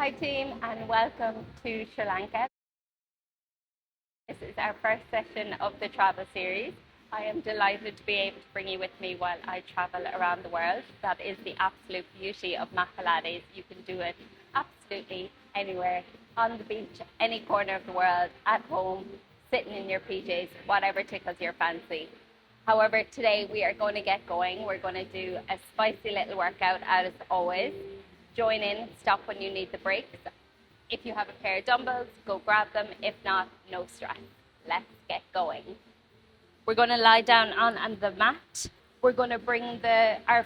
Hi team and welcome to Sri Lanka. This is our first session of the travel series. I am delighted to be able to bring you with me while I travel around the world. That is the absolute beauty of Pilates. You can do it absolutely anywhere, on the beach, any corner of the world, at home, sitting in your PJs, whatever tickles your fancy. However, today we are going to get going. We're going to do a spicy little workout as always. Join in, stop when you need the breaks. If you have a pair of dumbbells, go grab them. If not, no stress. Let's get going. We're going to lie down on the mat. We're going to bring our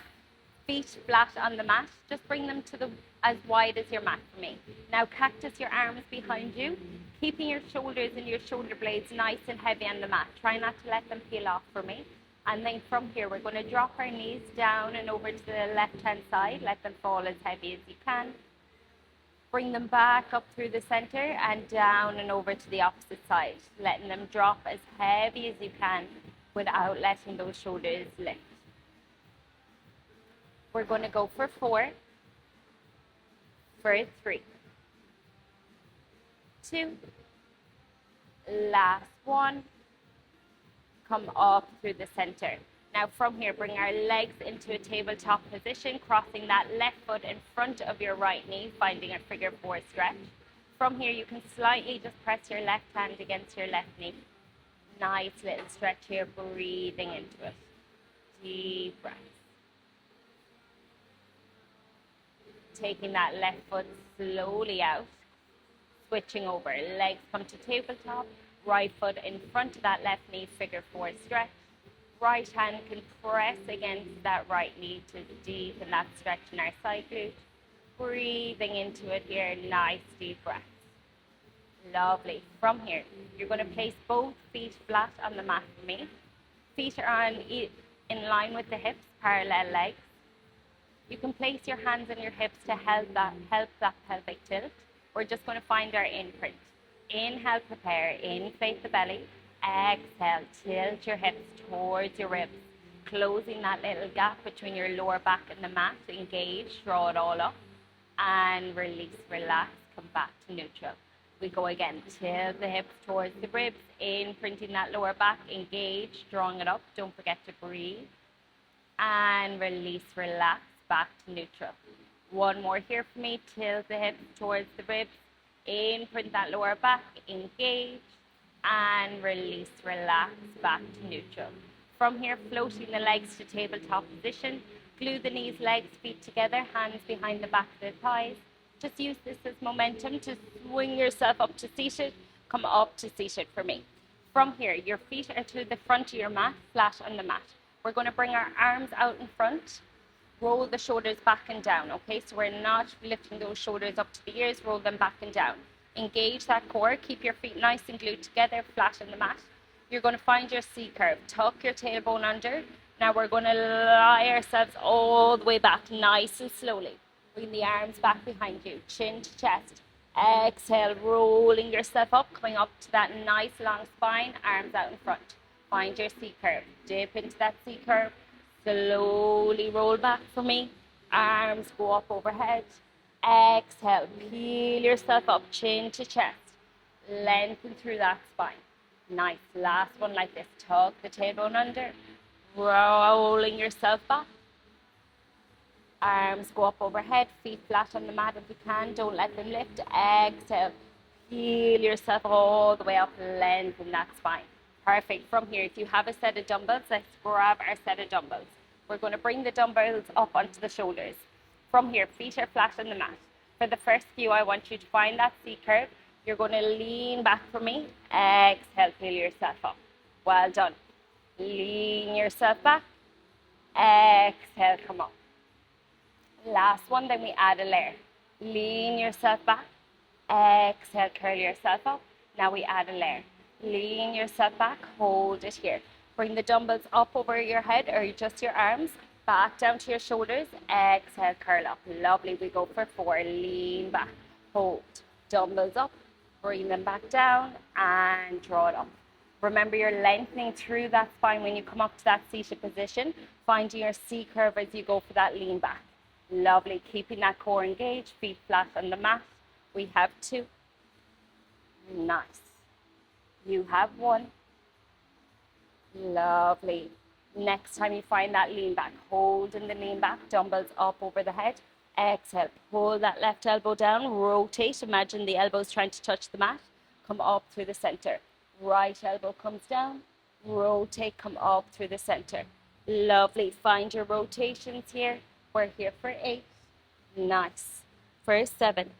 feet flat on the mat. Just bring them to as wide as your mat for me. Now cactus your arms behind you, keeping your shoulders and your shoulder blades nice and heavy on the mat. Try not to let them peel off for me. And then from here, we're going to drop our knees down and over to the left-hand side. Let them fall as heavy as you can. Bring them back up through the center and down and over to the opposite side. Letting them drop as heavy as you can without letting those shoulders lift. We're going to go for 4, for 3, 2, last 1. Come up through the center. Now from here, bring our legs into a tabletop position, crossing that left foot in front of your right knee, finding a figure 4 stretch. From here, you can slightly just press your left hand against your left knee. Nice little stretch here, breathing into it. Deep breath. Taking that left foot slowly out, switching over. Legs come to tabletop. Right foot in front of that left knee, figure 4 stretch. Right hand can press against that right knee to deepen that stretch in our side glute. Breathing into it here, nice deep breaths. Lovely. From here, you're going to place both feet flat on the mat for me. Feet are in line with the hips, parallel legs. You can place your hands on your hips to help that pelvic tilt. We're just going to find our imprint. Inhale, prepare, inflate the belly. Exhale, tilt your hips towards your ribs, closing that little gap between your lower back and the mat. Engage, draw it all up, and release, relax, come back to neutral. We go again, tilt the hips towards the ribs, imprinting that lower back, engage, drawing it up. Don't forget to breathe, and release, relax, back to neutral. One more here for me, tilt the hips towards the ribs, imprint that lower back, engage, and release, relax, back to neutral. From here, floating the legs to tabletop position. Glue the knees, legs, feet together, hands behind the back of the thighs. Just use this as momentum to swing yourself up to seated. Come up to seated for me. From here, your feet are to the front of your mat, flat on the mat. We're going to bring our arms out in front. Roll the shoulders back and down, okay? So we're not lifting those shoulders up to the ears, roll them back and down. Engage that core, keep your feet nice and glued together, flat on the mat. You're going to find your C curve, tuck your tailbone under. Now we're going to lie ourselves all the way back, nice and slowly. Bring the arms back behind you, chin to chest. Exhale, rolling yourself up, coming up to that nice long spine, arms out in front. Find your C curve, dip into that C curve. Slowly roll back for me. Arms go up overhead. Exhale, peel yourself up, chin to chest. Lengthen through that spine. Nice. Last one like this. Tuck the tailbone under. Rolling yourself back. Arms go up overhead. Feet flat on the mat if you can. Don't let them lift. Exhale. Peel yourself all the way up. Lengthen that spine. Perfect. From here, if you have a set of dumbbells, let's grab our set of dumbbells. We're going to bring the dumbbells up onto the shoulders. From here, feet are flat on the mat. For the first few, I want you to find that C curve. You're going to lean back for me. Exhale, peel yourself up. Well done. Lean yourself back. Exhale, come up. Last one, then we add a layer. Lean yourself back. Exhale, curl yourself up. Now we add a layer. Lean yourself back, hold it here. Bring the dumbbells up over your head or just your arms, back down to your shoulders. Exhale, curl up. Lovely. We go for 4. Lean back, hold. Dumbbells up, bring them back down and draw it up. Remember, you're lengthening through that spine when you come up to that seated position, finding your C curve as you go for that lean back. Lovely. Keeping that core engaged, feet flat on the mat. We have 2. Nice. You have 1. Lovely. Next time you find that lean back, holding the lean back, dumbbells up over the head. Exhale, pull that left elbow down, rotate. Imagine the elbows trying to touch the mat. Come up through the center. Right elbow comes down, rotate, come up through the center. Lovely. Find your rotations here. We're here for 8. Nice. For 7.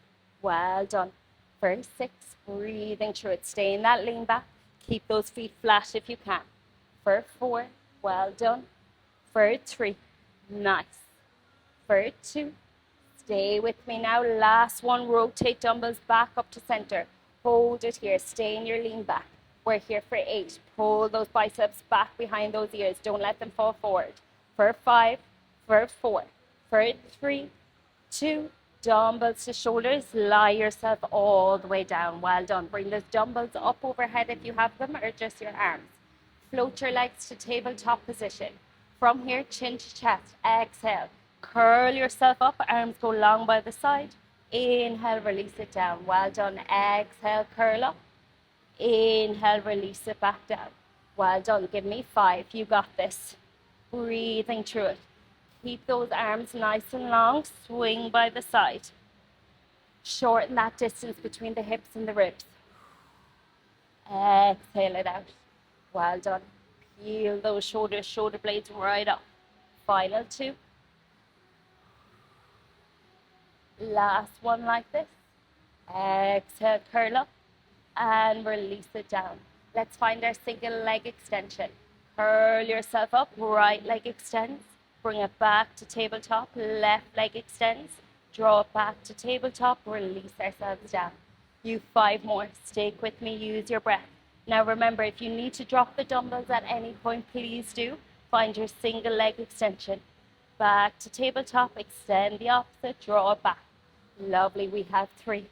Well done. For 6. Breathing through it. Stay in that lean back. Keep those feet flat if you can. For 4. Well done. For 3. Nice. For 2. Stay with me now. Last one. Rotate dumbbells back up to center. Hold it here. Stay in your lean back. We're here for 8. Pull those biceps back behind those ears. Don't let them fall forward. For 5. For 4. For 3. 2. Dumbbells to shoulders. Lie yourself all the way down. Well done. Bring those dumbbells up overhead if you have them, or just your arms. Float your legs to tabletop position. From here, chin to chest. Exhale. Curl yourself up. Arms go long by the side. Inhale, release it down. Well done. Exhale, curl up. Inhale, release it back down. Well done. Give me 5. You got this. Breathing through it. Keep those arms nice and long. Swing by the side. Shorten that distance between the hips and the ribs. Exhale it out. Well done. Peel those shoulder blades right up. Final 2. Last one like this. Exhale, curl up and release it down. Let's find our single leg extension. Curl yourself up, right leg extends. Bring it back to tabletop, left leg extends. Draw it back to tabletop, release ourselves down. You 5 more. Stick with me, use your breath. Now remember, if you need to drop the dumbbells at any point, please do. Find your single leg extension. Back to tabletop, extend the opposite, draw it back. Lovely, we have 3.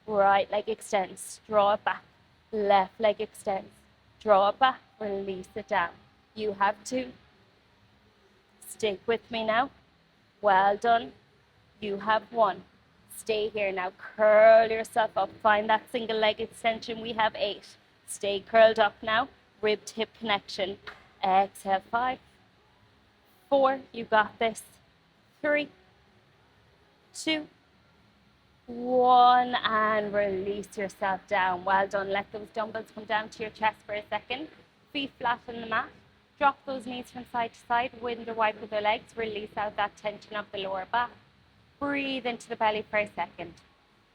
Right leg extends, draw it back. Left leg extends, draw it back, release it down. You have 2. Stick with me now. Well done. You have 1. Stay here now. Curl yourself up. Find that single leg extension. We have 8. Stay curled up now. Rib to hip connection. Exhale, 5. 4. You got this. 3. 2. 1. And release yourself down. Well done. Let those dumbbells come down to your chest for a second. Feet flat on the mat. Drop those knees from side to side. Window wipe with your legs. Release out that tension of the lower back. Breathe into the belly for a second.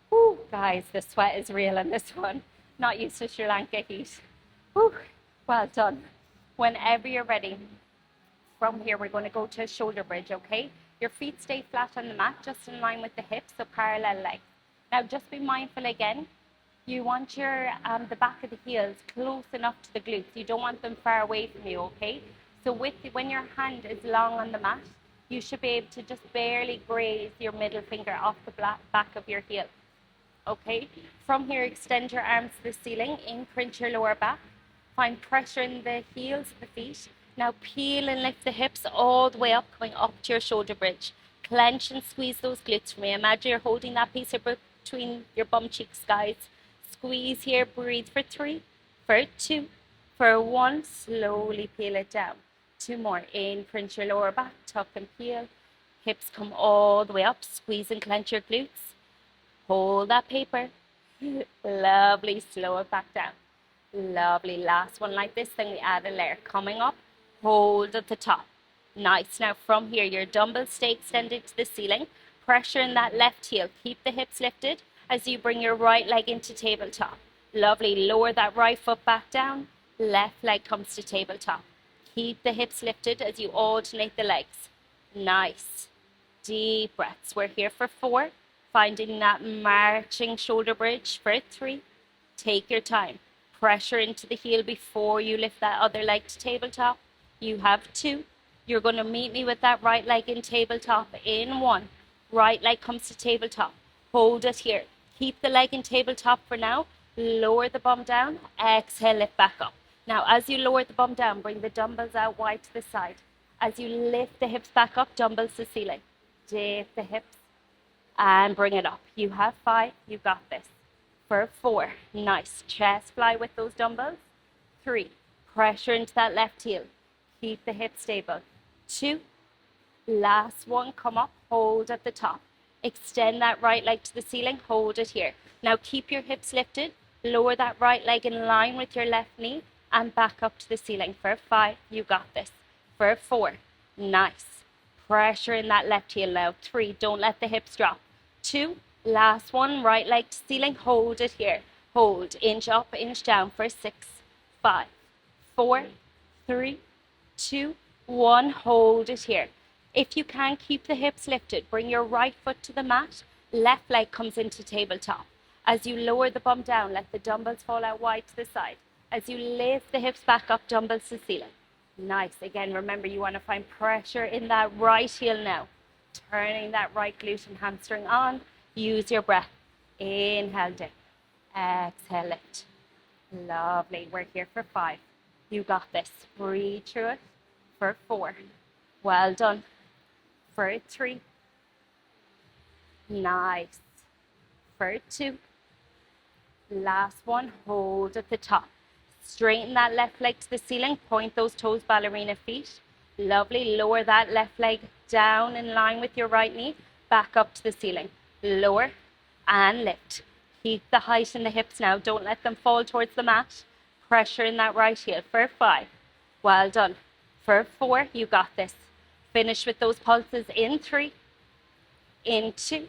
Whew, guys, the sweat is real on this one. Not used to Sri Lanka heat. Whew, well done. Whenever you're ready, from here we're going to go to a shoulder bridge, okay? Your feet stay flat on the mat, just in line with the hips, so parallel legs. Now just be mindful again. You want your the back of the heels close enough to the glutes. You don't want them far away from you, okay? So when your hand is long on the mat, you should be able to just barely graze your middle finger off the back of your heel, okay? From here, extend your arms to the ceiling, imprint your lower back. Find pressure in the heels of the feet. Now peel and lift the hips all the way up, coming up to your shoulder bridge. Clench and squeeze those glutes for me. Imagine you're holding that piece of between your bum cheeks, guys. Squeeze here, breathe for 3, for 2, for 1, slowly peel it down. 2 more, imprint your lower back, tuck and peel. Hips come all the way up, squeeze and clench your glutes. Hold that paper. Lovely, slow it back down. Lovely, last one like this, then we add a layer. Coming up, hold at the top. Nice, now from here, your dumbbells stay extended to the ceiling. Pressure in that left heel, keep the hips lifted as you bring your right leg into tabletop. Lovely, lower that right foot back down. Left leg comes to tabletop. Keep the hips lifted as you alternate the legs. Nice. Deep breaths. We're here for 4. Finding that marching shoulder bridge for 3. Take your time. Pressure into the heel before you lift that other leg to tabletop. You have 2. You're going to meet me with that right leg in tabletop in 1. Right leg comes to tabletop. Hold it here. Keep the leg in tabletop for now. Lower the bum down. Exhale, lift back up. Now, as you lower the bum down, bring the dumbbells out wide to the side. As you lift the hips back up, dumbbells to ceiling. Dip the hips. and bring it up. You have 5, you got this. For 4, nice, chest fly with those dumbbells. 3, pressure into that left heel. Keep the hips stable. 2, last one, come up, hold at the top. Extend that right leg to the ceiling, hold it here. Now keep your hips lifted, lower that right leg in line with your left knee and back up to the ceiling. For 5, you got this. For 4, nice. Pressure in that left heel now. 3, don't let the hips drop. 2, last one, right leg to ceiling, hold it here. Hold, inch up, inch down for 6, 5, 4, 3, 2, 1, hold it here. If you can, keep the hips lifted. Bring your right foot to the mat. Left leg comes into tabletop. As you lower the bum down, let the dumbbells fall out wide to the side. As you lift the hips back up, dumbbells to the ceiling. Nice. Again, remember you want to find pressure in that right heel now. Turning that right glute and hamstring on. Use your breath. Inhale, dip. Exhale, lift. Lovely. We're here for 5. You got this. Breathe through it. For 4. Well done. For 3. Nice. For 2. Last one. Hold at the top. Straighten that left leg to the ceiling. Point those toes, ballerina feet. Lovely. Lower that left leg down in line with your right knee. Back up to the ceiling. Lower and lift. Keep the height in the hips now. Don't let them fall towards the mat. Pressure in that right heel. For 5. Well done. For 4, you got this. Finish with those pulses in 3, in 2,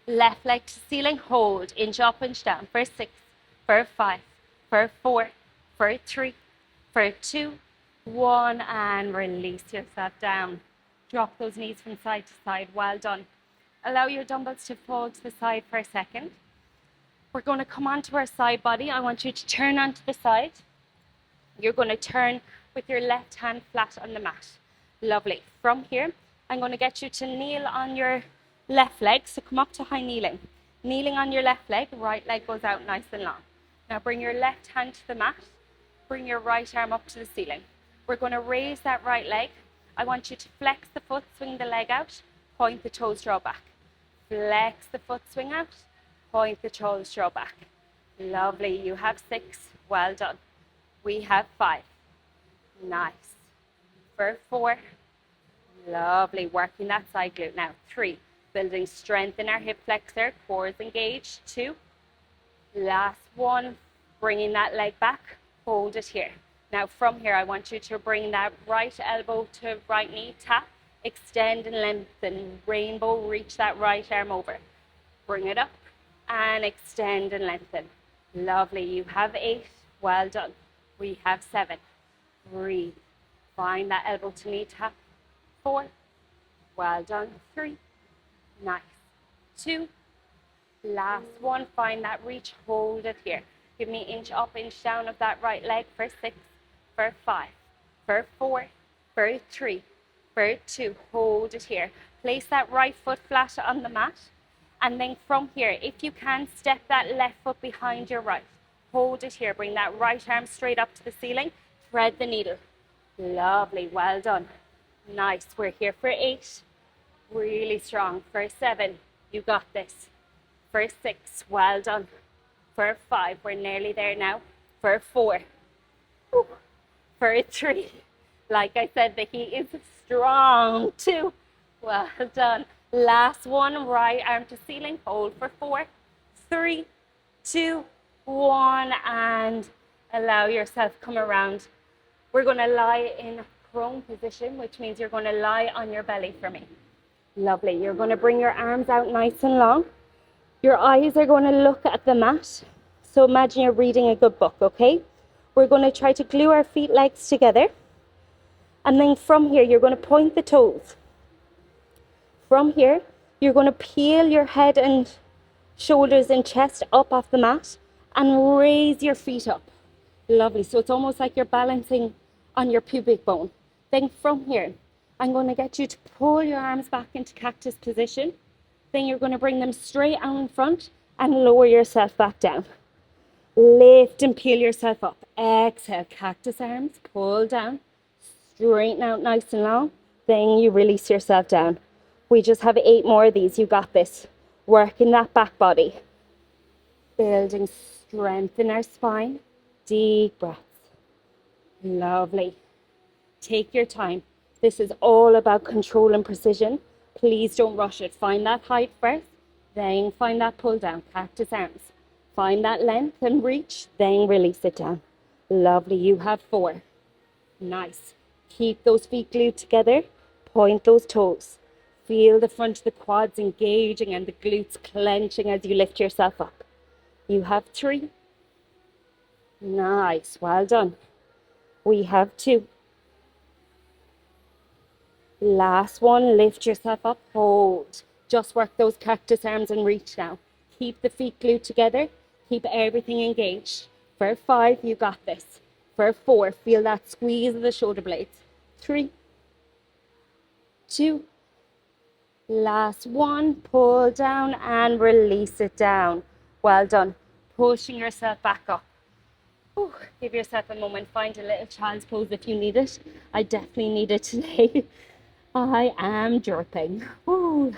left leg to ceiling, hold, inch up, inch down, for 6, for 5, for 4, for 3, for 2, 1, and release yourself down. Drop those knees from side to side. Well done. Allow your dumbbells to fall to the side for a second. We're going to come onto our side body. I want you to turn onto the side. You're going to turn with your left hand flat on the mat. Lovely. From here, I'm going to get you to kneel on your left leg. So come up to high kneeling. Kneeling on your left leg, right leg goes out nice and long. Now bring your left hand to the mat. Bring your right arm up to the ceiling. We're going to raise that right leg. I want you to flex the foot, swing the leg out, point the toes, draw back. Flex the foot, swing out, point the toes, draw back. Lovely. You have 6. Well done. We have 5. Nice. For 4, lovely, working that side glute now. 3, building strength in our hip flexor, core is engaged. 2, last one, bringing that leg back, hold it here. Now from here, I want you to bring that right elbow to right knee, tap, extend and lengthen, rainbow, reach that right arm over. Bring it up and extend and lengthen. Lovely, you have 8, well done. We have 7, breathe. Find that elbow to knee tap. 4, well done. 3, nice. 2, last one. Find that reach, hold it here. Give me inch up, inch down of that right leg for 6, for 5, for 4, for 3, for 2. Hold it here. Place that right foot flat on the mat. And then from here, if you can, step that left foot behind your right. Hold it here. Bring that right arm straight up to the ceiling. Thread the needle. Lovely, well done. Nice, we're here for 8. Really strong. For 7, you got this. For 6, well done. For 5, we're nearly there now. For 4, for 3, like I said, the heat is strong. 2, well done. Last one, right arm to ceiling, hold for 4, 3, 2, 1, and allow yourself come around. We're going to lie in prone position, which means you're going to lie on your belly for me. Lovely. You're going to bring your arms out nice and long. Your eyes are going to look at the mat. So imagine you're reading a good book, okay? We're going to try to glue our feet, legs together. And then from here, you're going to point the toes. From here, you're going to peel your head and shoulders and chest up off the mat and raise your feet up. Lovely. So it's almost like you're balancing on your pubic bone. Then from here, I'm going to get you to pull your arms back into cactus position. Then you're going to bring them straight out in front and lower yourself back down. Lift and peel yourself up. Exhale, cactus arms, pull down, straighten out nice and long. Then you release yourself down. We just have 8 more of these. You got this. Working that back body. Building strength in our spine. Deep breaths. Lovely. Take your time. This is all about control and precision. Please don't rush it. Find that height first, then find that pull down, cactus arms. Find that length and reach, then release it down. Lovely. You have 4. Nice. Keep those feet glued together. Point those toes. Feel the front of the quads engaging and the glutes clenching as you lift yourself up. You have 3. Nice. Well done. We have 2. Last one. Lift yourself up. Hold. Just work those cactus arms and reach now. Keep the feet glued together. Keep everything engaged. For 5, you got this. For 4, feel that squeeze of the shoulder blades. 3, 2, last one. Pull down and release it down. Well done. Pushing yourself back up. Ooh, give yourself a moment. Find a little child's pose if you need it. I definitely need it today. I am jerking. Ooh.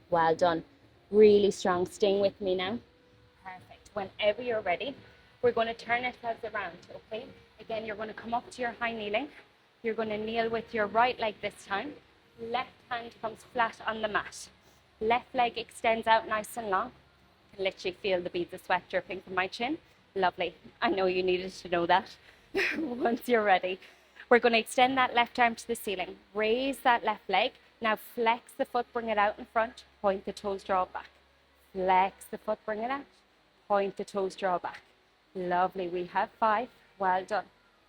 Well done. Really strong. Staying with me now. Perfect. Whenever you're ready, we're going to turn ourselves around, okay? Again, you're going to come up to your high kneeling. You're going to kneel with your right leg this time. Left hand comes flat on the mat. Left leg extends out nice and long. You can literally feel the beads of sweat dripping from my chin. Lovely. I know you needed to know that. Once you're ready, we're going to extend that left arm to the ceiling. Raise that left leg. Now flex the foot, bring it out in front. Point the toes, draw it back. Flex the foot, bring it out. Point the toes, draw back. Lovely. We have 5. Well done.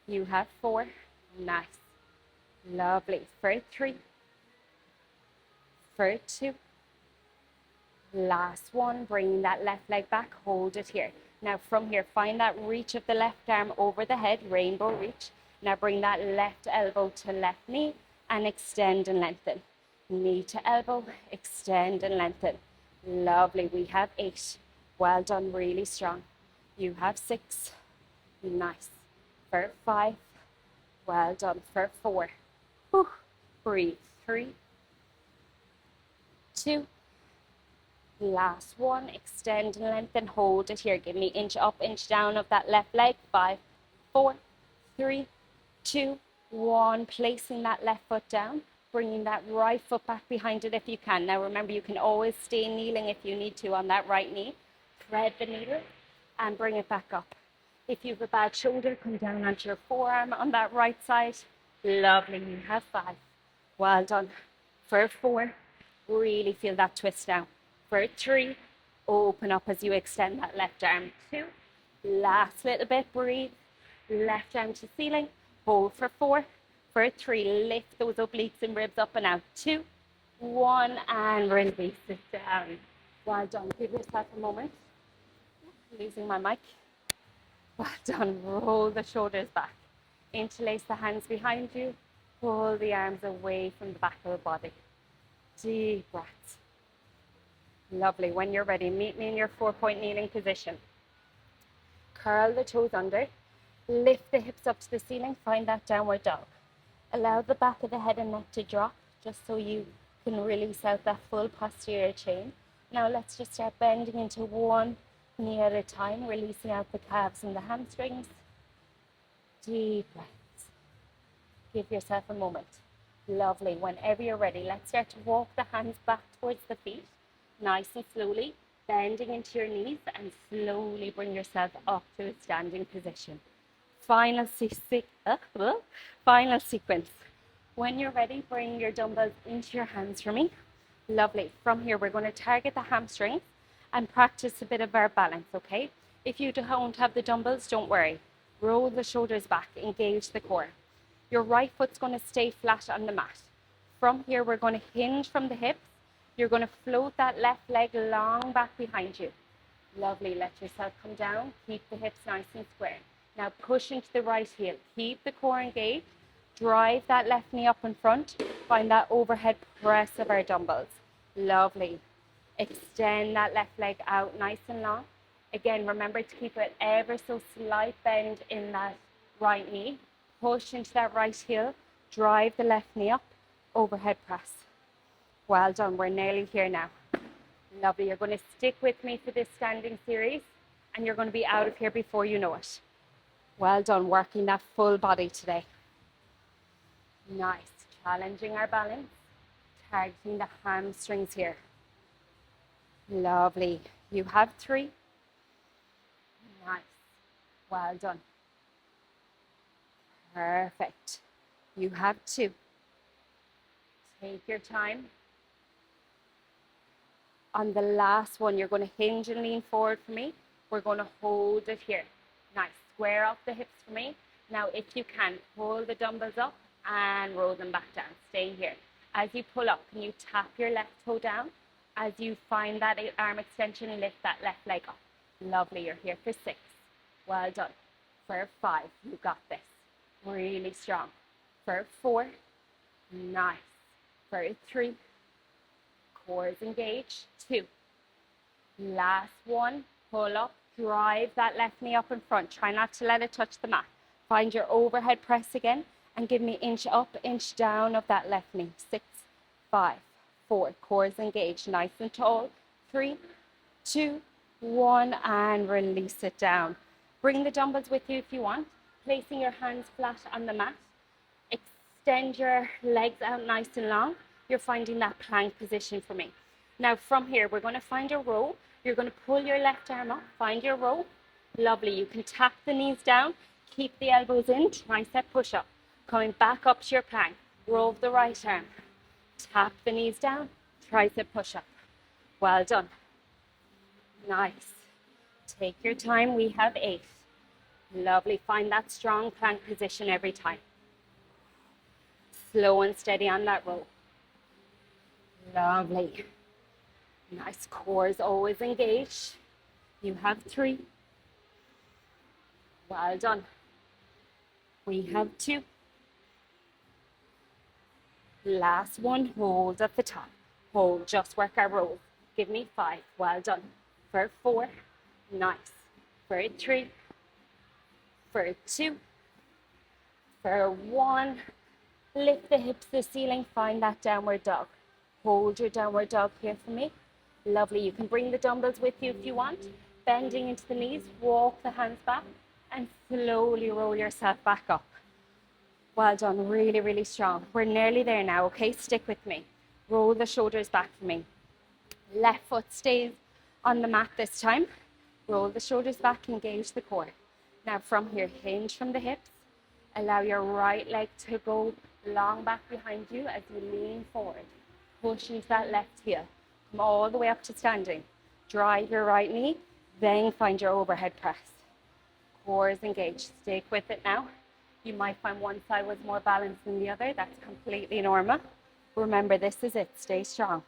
You have 4. Nice. Lovely. For 3. For 2. Last one. Bringing that left leg back. Hold it here. Now from here, find that reach of the left arm over the head. Rainbow reach. Now bring that left elbow to left knee and extend and lengthen. Knee to elbow. Extend and lengthen. Lovely. We have 8. Well done. Really strong. You have 6. Nice. For 5. Well done. For 4. Whew. Breathe. 3. 2. Last one. Extend and lengthen. Hold it here. Give me inch up, inch down of that left leg. 5, 4, 3, 2, 1. Placing that left foot down. Bringing that right foot back behind it if you can. Now remember, you can always stay kneeling if you need to on that right knee. Thread the needle and bring it back up. If you have a bad shoulder, come down onto your forearm on that right side. Lovely. You have 5. Well done. For 4, really feel that twist now. For 3, open up as you extend that left arm. 2, last little bit, breathe. Left arm to ceiling. Hold for 4. For 3, lift those obliques and ribs up and out. 2, 1, and release it down. Well done. Give yourself a moment. Losing my mic. Well done. Roll the shoulders back. Interlace the hands behind you. Pull the arms away from the back of the body. Deep breaths. Lovely. When you're ready, meet me in your 4-point kneeling position. Curl the toes under. Lift the hips up to the ceiling. Find that downward dog. Allow the back of the head and neck to drop, just so you can release out that full posterior chain. Now let's just start bending into one knee at a time, releasing out the calves and the hamstrings. Deep breaths. Give yourself a moment. Lovely. Whenever you're ready, let's start to walk the hands back towards the feet. Nice and slowly, bending into your knees, and slowly bring yourself up to a standing position. Final sequence. When you're ready, bring your dumbbells into your hands for me. Lovely. From here, we're going to target the hamstrings and practice a bit of our balance, okay? If you don't have the dumbbells, don't worry. Roll the shoulders back, engage the core. Your right foot's going to stay flat on the mat. From here, we're going to hinge from the hips. You're going to float that left leg long back behind you. Lovely. Let yourself come down. Keep the hips nice and square. Now push into the right heel. Keep the core engaged. Drive that left knee up in front. Find that overhead press of our dumbbells. Lovely. Extend that left leg out nice and long. Again, remember to keep it ever so slight bend in that right knee. Push into that right heel. Drive the left knee up. Overhead press. Well done. We're nearly here now. Lovely. You're going to stick with me for this standing series, and you're going to be out of here before you know it. Well done, working that full body today. Nice. Challenging our balance, targeting the hamstrings here. Lovely. You have 3. Nice. Well done. Perfect. You have 2. Take your time. On the last one, you're going to hinge and lean forward for me. We're going to hold it here. Nice. Square off the hips for me. Now, if you can, pull the dumbbells up and roll them back down. Stay here. As you pull up, can you tap your left toe down? As you find that arm extension, lift that left leg up. Lovely. You're here for 6. Well done. For 5, you got this. Really strong. For 4, nice. For 3, core is engaged. 2. Last one, pull up, drive that left knee up in front. Try not to let it touch the mat. Find your overhead press again and give me inch up, inch down of that left knee. 6, 5, 4, core is engaged, nice and tall. 3, 2, 1, and release it down. Bring the dumbbells with you if you want, placing your hands flat on the mat. Extend your legs out nice and long. You're finding that plank position for me. Now from here, we're going to find a row. You're going to pull your left arm up, find your row. Lovely. You can tap the knees down, keep the elbows in, tricep push up. Coming back up to your plank, row the right arm. Tap the knees down, tricep push up. Well done. Nice. Take your time. We have 8. Lovely. Find that strong plank position every time. Slow and steady on that row. Lovely. Nice. Core is always engaged. You have 3. Well done. We have 2. Last one. Hold at the top. Hold. Just work our rows. Give me 5. Well done. For 4. Nice. For 3. For 2. For 1. Lift the hips to the ceiling. Find that downward dog. Hold your downward dog here for me. Lovely. You can bring the dumbbells with you if you want. Bending into the knees. Walk the hands back and slowly roll yourself back up. Well done. Really, really strong. We're nearly there now, okay? Stick with me. Roll the shoulders back for me. Left foot stays on the mat this time. Roll the shoulders back, engage the core. Now from here, hinge from the hips. Allow your right leg to go long back behind you as you lean forward. Push into that left heel. Come all the way up to standing. Drive your right knee, then find your overhead press. Core is engaged. Stick with it now. You might find one side was more balanced than the other. That's completely normal. Remember, this is it. Stay strong.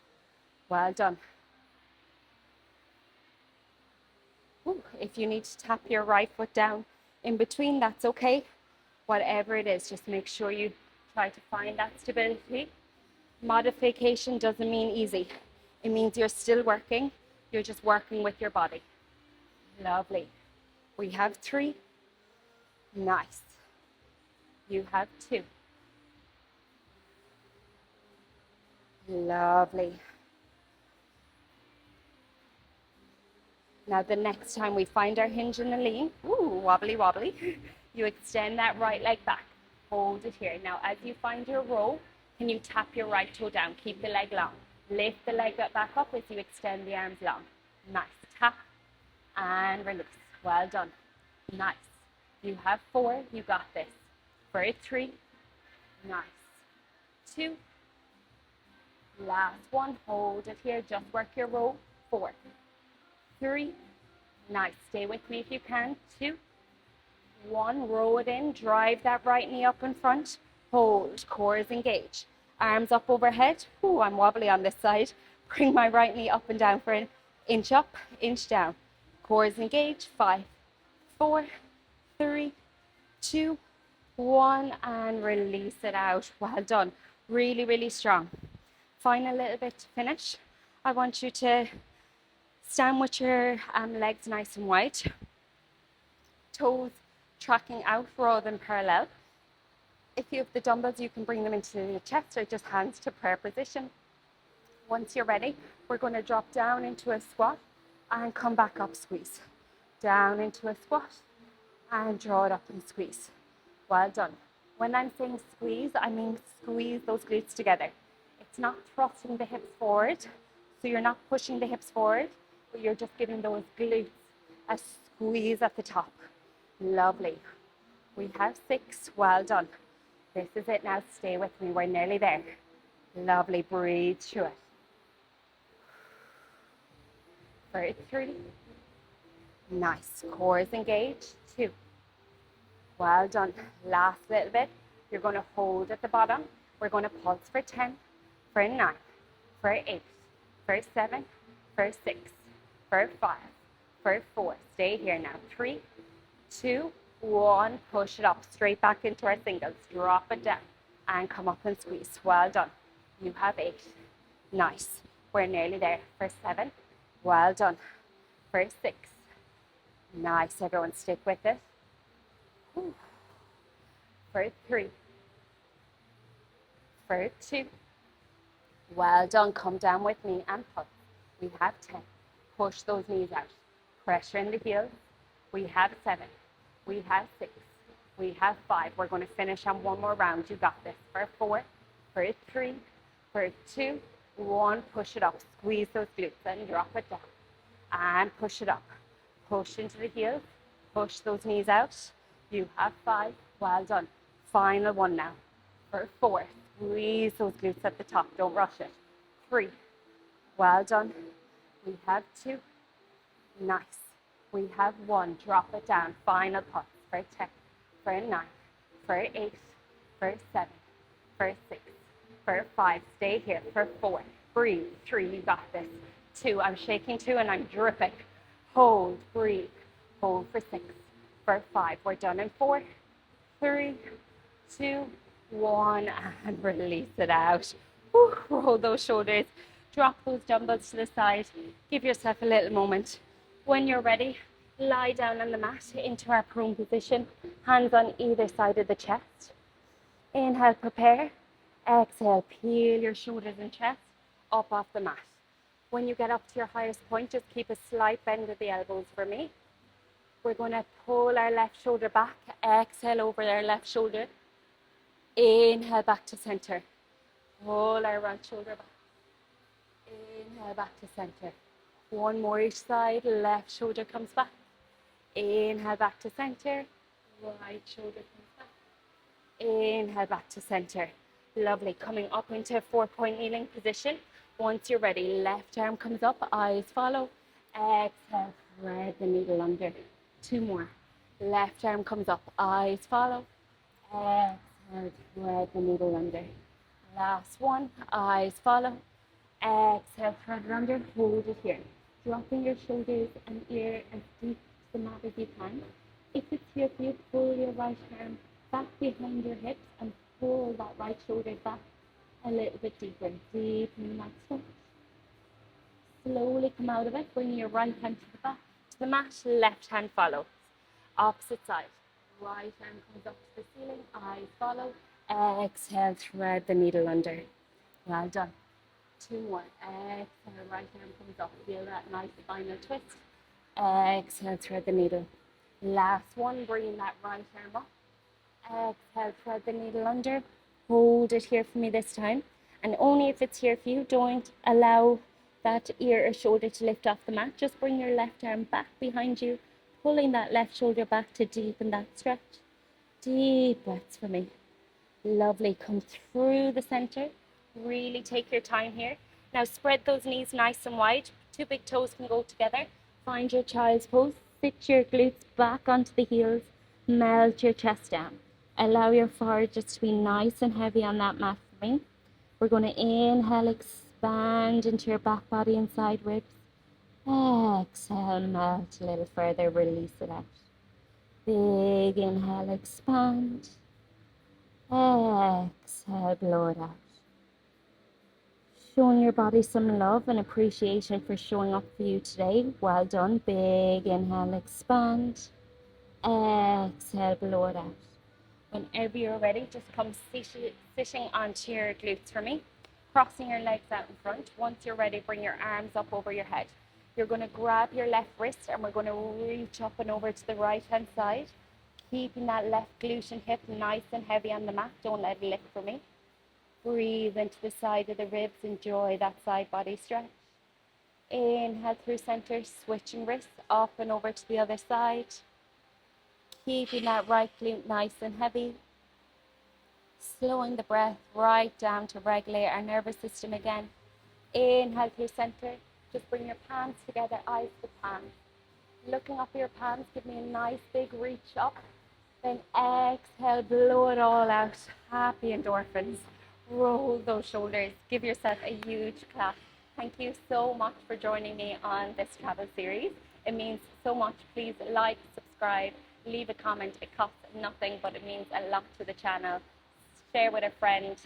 Well done. Ooh, if you need to tap your right foot down in between, that's okay. Whatever it is, just make sure you try to find that stability. Modification doesn't mean easy. It means you're still working. You're just working with your body. Lovely. We have 3. Nice. You have 2. Lovely. Now the next time we find our hinge in the lean, ooh, wobbly, wobbly, you extend that right leg back. Hold it here. Now as you find your row, can you tap your right toe down? Keep the leg long. Lift the leg back up as you extend the arms long. Nice. Tap and release. Well done. Nice. You have 4. You got this. For 3. Nice. 2. Last one. Hold it here. Just work your row. 4. 3. Nice. Stay with me if you can. 2. 1. Row it in. Drive that right knee up in front. Hold. Core is engaged. Arms up overhead. Ooh, I'm wobbly on this side. Bring my right knee up and down for an inch up, inch down. Core is engaged. 5, 4, 3, 2, 1, and release it out. Well done. Really, really strong. Final little bit to finish. I want you to stand with your legs nice and wide. Toes tracking out rather than parallel. If you have the dumbbells, you can bring them into your chest or just hands to prayer position. Once you're ready, we're going to drop down into a squat and come back up, squeeze. Down into a squat and draw it up and squeeze. Well done. When I'm saying squeeze, I mean squeeze those glutes together. It's not thrusting the hips forward, so you're not pushing the hips forward, but you're just giving those glutes a squeeze at the top. Lovely. We have 6. Well done. This is it now. Stay with me. We're nearly there. Lovely. Breathe through it. For 3. Nice. Core is engaged. 2. Well done. Last little bit. You're going to hold at the bottom. We're going to pulse for 10, for 9, for 8, for 7, for 6, for 5, for 4. Stay here now. 3, 2, 1. Push it up. Straight back into our singles. Drop it down and come up and squeeze. Well done. You have 8. Nice. We're nearly there. For 7. Well done. For 6. Nice. Everyone stick with it. For 3. For 2. Well done. Come down with me and pull. We have 10. Push those knees out. Pressure in the heels. We have 7. We have 6. We have 5. We're going to finish on one more round. You got this. For 4. For 3. For 2. 1. Push it up. Squeeze those glutes and drop it down. And push it up. Push into the heels. Push those knees out. You have 5. Well done. Final one now. For 4. Squeeze those glutes at the top. Don't rush it. 3. Well done. We have 2. Nice. We have 1. Drop it down. Final push. For 10. For 9. For 8. For 7. For 6. For 5. Stay here. For 4. Breathe. 3. You got this. 2. I'm shaking 2 and I'm dripping. Hold. Breathe. Hold for 6. For 5. We're done in 4. 3. 2. 1. And release it out. Whew. Roll those shoulders. Drop those dumbbells to the side. Give yourself a little moment. When you're ready, lie down on the mat into our prone position. Hands on either side of the chest. Inhale, prepare. Exhale, peel your shoulders and chest up off the mat. When you get up to your highest point, just keep a slight bend of the elbows for me. We're going to pull our left shoulder back. Exhale over our left shoulder. Inhale back to center. Pull our right shoulder back. Inhale back to center. One more each side. Left shoulder comes back. Inhale back to center. Right shoulder comes back. Inhale back to center. Lovely. Coming up into a 4-point kneeling position. Once you're ready, left arm comes up, eyes follow. Exhale, thread the needle under. 2 more. Left arm comes up, eyes follow. Exhale, thread the needle under. Last one, eyes follow. Exhale, thread it under, hold it here. Dropping your shoulders and ear as deep to the mat as you can. If it's here for you, pull your right arm back behind your hips and pull that right shoulder back a little bit deeper. Deepen that stretch. Slowly come out of it. Bring your right hand to the back, to the mat. Left hand follows. Opposite side. Right arm comes up to the ceiling. Eyes follow. Exhale, thread the needle under. Well done. 2 more. Exhale, right arm comes up. Feel that nice final twist. Exhale, thread the needle. Last one, bring that right arm up. Exhale, thread the needle under. Hold it here for me this time. And only if it's here for you, don't allow that ear or shoulder to lift off the mat. Just bring your left arm back behind you, pulling that left shoulder back to deepen that stretch. Deep breaths for me. Lovely. Come through the center. Really take your time here. Now spread those knees nice and wide. 2 big toes can go together. Find your child's pose. Sit your glutes back onto the heels. Melt your chest down. Allow your forehead just to be nice and heavy on that mat for me. We're going to inhale, expand into your back body and side ribs. Exhale, melt a little further, release it out. Big inhale, expand. Exhale, blow it out. Showing your body some love and appreciation for showing up for you today. Well done. Big inhale, expand. Exhale, blow it out. Whenever you're ready, just come sitting onto your glutes for me. crossing your legs out in front. Once you're ready, bring your arms up over your head. You're going to grab your left wrist and we're going to reach up and over to the right hand side, keeping that left glute and hip nice and heavy on the mat. Don't let it lift for me. Breathe into the side of the ribs. Enjoy that side body stretch. Inhale through center, switching wrists up and over to the other side. Keeping that right glute nice and heavy. Slowing the breath right down to regulate our nervous system again. Inhale through center. Just bring your palms together, eyes to palms. Looking up your palms, give me a nice big reach up. Then exhale, blow it all out. Happy endorphins. Roll those shoulders. Give yourself a huge clap. Thank you so much for joining me on this travel series. It means so much. Please like, subscribe, leave a comment. It costs nothing, but it means a lot to the channel. Share with a friend,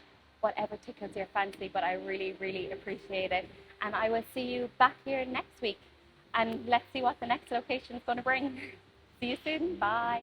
whatever tickles your fancy, but I really, really appreciate it. And I will see you back here next week. And let's see what the next location is going to bring. See you soon. Bye.